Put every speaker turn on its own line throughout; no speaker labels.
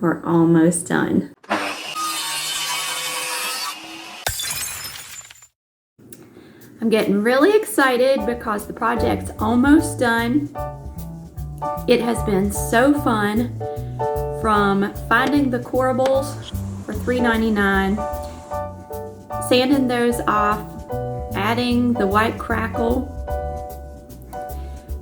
We're almost done. I'm getting really excited because the project's almost done. It has been so fun, from finding the corables for $3.99, sanding those off, adding the white crackle,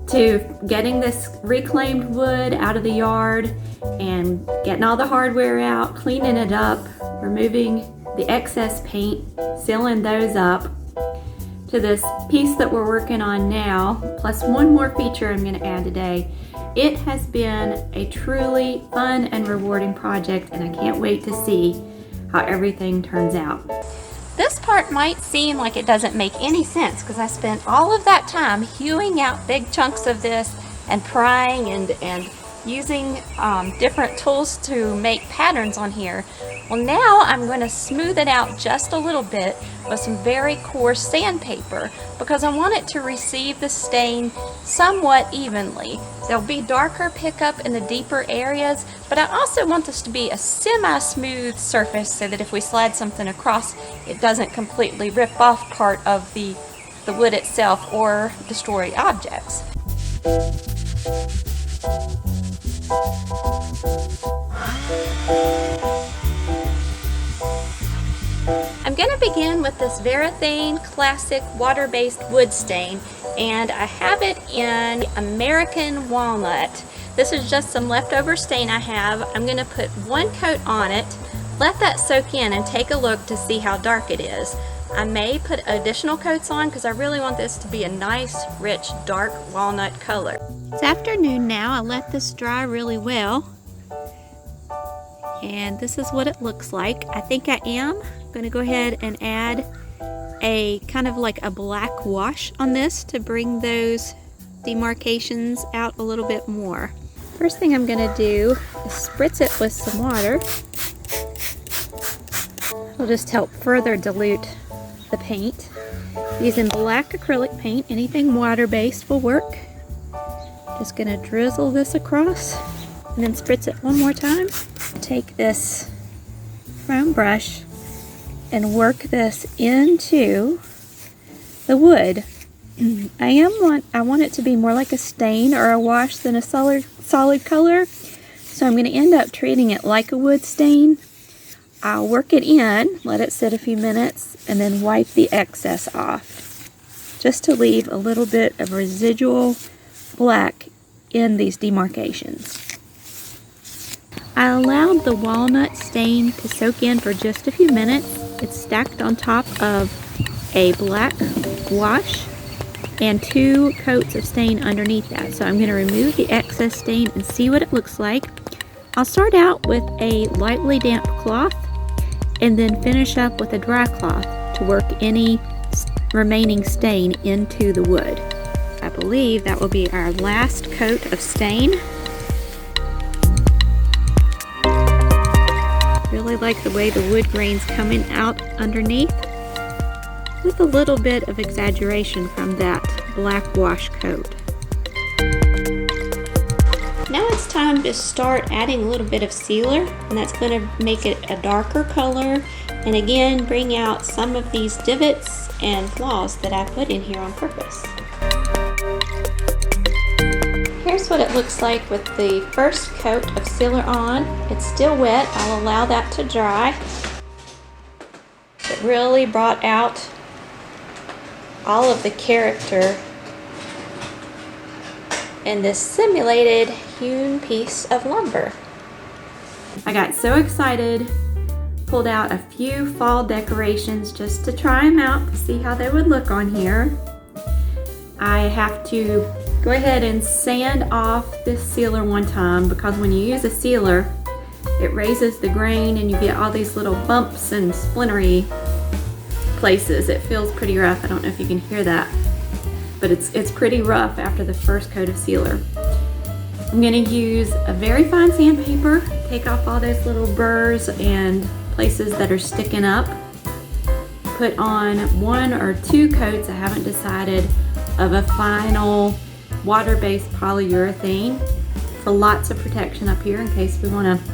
to getting this reclaimed wood out of the yard and getting all the hardware out, cleaning it up, removing the excess paint, sealing those up, to this piece that we're working on now, plus one more feature I'm going to add today. It has been a truly fun and rewarding project, and I can't wait to see how everything turns out.
This part might seem like it doesn't make any sense because I spent all of that time hewing out big chunks of this and prying and using different tools to make patterns on here. Well, now I'm going to smooth it out just a little bit with some very coarse sandpaper because I want it to receive the stain somewhat evenly. There'll be darker pickup in the deeper areas, but I also want this to be a semi-smooth surface so that if we slide something across, it doesn't completely rip off part of the wood itself or destroy objects. I'm going to begin with this Varathane Classic water-based wood stain, and I have it in American Walnut. This is just some leftover stain I have. I'm going to put one coat on it, let that soak in, and take a look to see how dark it is. I may put additional coats on because I really want this to be a nice, rich, dark walnut color. It's afternoon now. I let this dry really well, and this is what it looks like. I think I am going to go ahead and add a kind of like a black wash on this to bring those demarcations out a little bit more. First thing I'm going to do is spritz it with some water. It'll just help further dilute the paint. Using black acrylic paint, anything water-based will work. Just going to drizzle this across and then spritz it one more time. Take this foam brush and work this into the wood. I want it to be more like a stain or a wash than a solid color, so I'm going to end up treating it like a wood stain. I'll work it in, let it sit a few minutes, and then wipe the excess off, just to leave a little bit of residual black in these demarcations. I allowed the walnut stain to soak in for just a few minutes. It's stacked on top of a black wash and 2 coats of stain underneath that. So I'm going to remove the excess stain and see what it looks like. I'll start out with a lightly damp cloth and then finish up with a dry cloth to work any remaining stain into the wood. I believe that will be our last coat of stain. Really like the way the wood grain's coming out underneath, with a little bit of exaggeration from that black wash coat. Now it's time to start adding a little bit of sealer, and that's going to make it a darker color and again bring out some of these divots and flaws that I put in here on purpose. Here's what it looks like with the first coat of sealer on. It's still wet. I'll allow that to dry. It really brought out all of the character in this simulated hewn piece of lumber.
I got so excited, pulled out a few fall decorations just to try them out to see how they would look on here. I have to go ahead and sand off this sealer one time because when you use a sealer, it raises the grain and you get all these little bumps and splintery places. It feels pretty rough. I don't know if you can hear that, but it's pretty rough after the first coat of sealer. I'm going to use a very fine sandpaper, take off all those little burrs and places that are sticking up. Put on 1 or 2 coats, I haven't decided, of a final water-based polyurethane for lots of protection up here in case we want to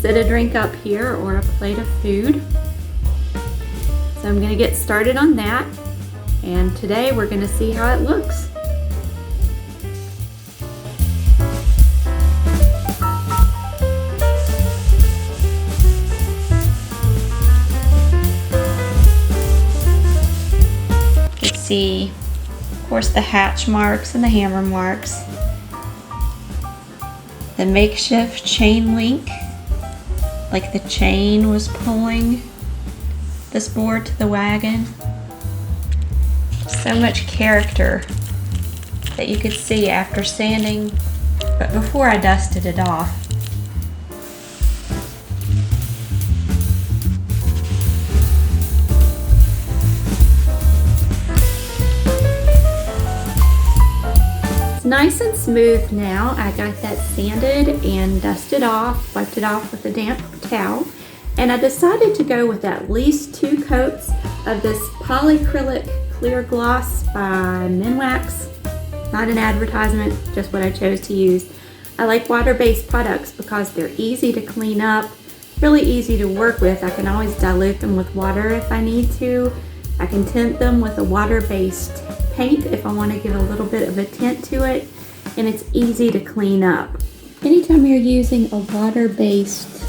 sit a drink up here or a plate of food. So I'm gonna get started on that. And today we're gonna see how it looks. You can see, of course, the hatch marks and the hammer marks. The makeshift chain link, like the chain was pulling this board to the wagon. So much character that you could see after sanding, but before I dusted it off. It's nice and smooth now. I got that sanded and dusted off, wiped it off with a damp towel, and I decided to go with at least 2 coats of this polyacrylic clear gloss by Minwax. Not an advertisement, just what I chose to use. I like water-based products because they're easy to clean up, really easy to work with. I can always dilute them with water if I need to. I can tint them with a water-based paint if I want to give a little bit of a tint to it, and it's easy to clean up. Anytime you're using a water-based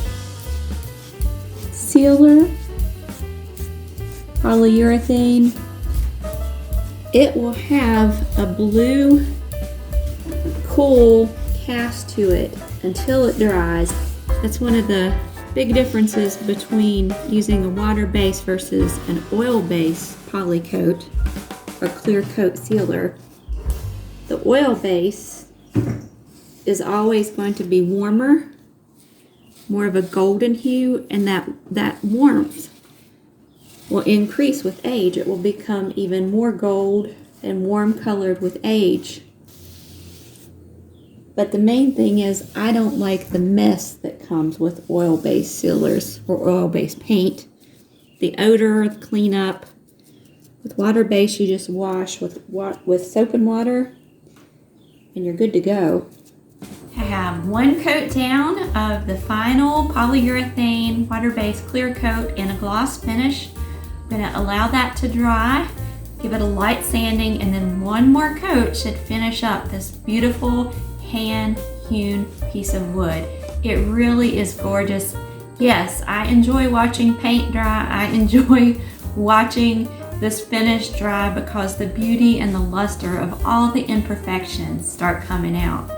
sealer, polyurethane, it will have a blue, cool cast to it until it dries. That's one of the big differences between using a water-based versus an oil-based poly coat or clear coat sealer. The oil base is always going to be warmer, more of a golden hue, and that warmth will increase with age. It will become even more gold and warm colored with age. But the main thing is I don't like the mess that comes with oil-based sealers or oil-based paint. The odor, the cleanup. With water-based, you just wash with soap and water and you're good to go. I have 1 coat down of the final polyurethane water-based clear coat in a gloss finish. I'm going to allow that to dry, give it a light sanding, and then 1 more coat should finish up this beautiful hand-hewn piece of wood. It really is gorgeous. Yes, I enjoy watching paint dry. I enjoy watching this finish dry because the beauty and the luster of all the imperfections start coming out.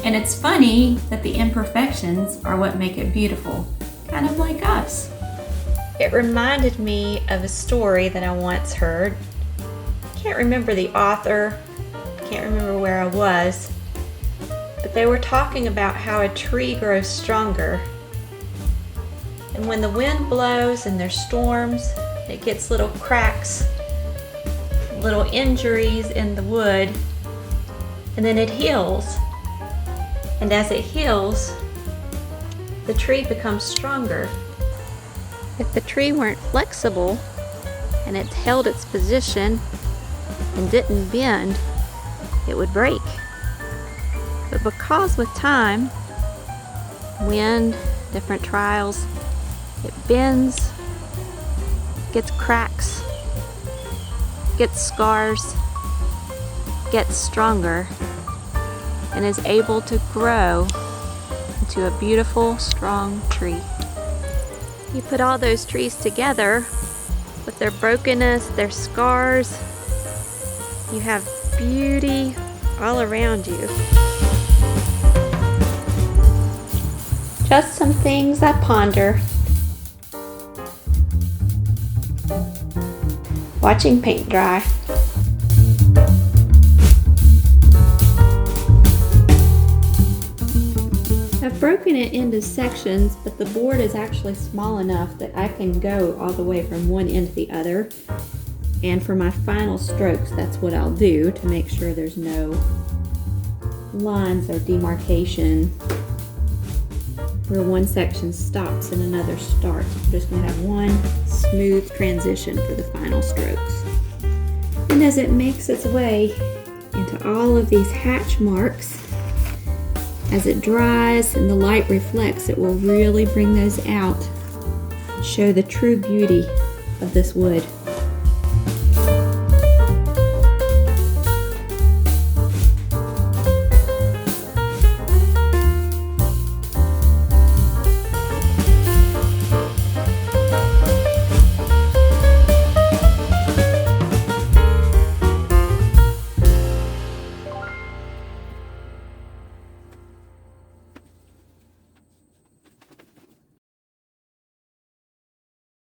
And it's funny that the imperfections are what make it beautiful, kind of like us. It reminded me of a story that I once heard. Can't remember the author, can't remember where I was, but they were talking about how a tree grows stronger. And when the wind blows and there's storms, it gets little cracks, little injuries in the wood, and then it heals. And as it heals, the tree becomes stronger. If the tree weren't flexible and it held its position and didn't bend, it would break. But because with time, wind, different trials, it bends, gets cracks, gets scars, gets stronger, and is able to grow into a beautiful, strong tree. You put all those trees together with their brokenness, their scars, you have beauty all around you. Just some things I ponder watching paint dry. I've broken it into sections, but the board is actually small enough that I can go all the way from one end to the other. And for my final strokes, that's what I'll do to make sure there's no lines or demarcation where one section stops and another starts. I'm just going to have one smooth transition for the final strokes. And as it makes its way into all of these hatch marks, As it dries and the light reflects, it will really bring those out and show the true beauty of this wood.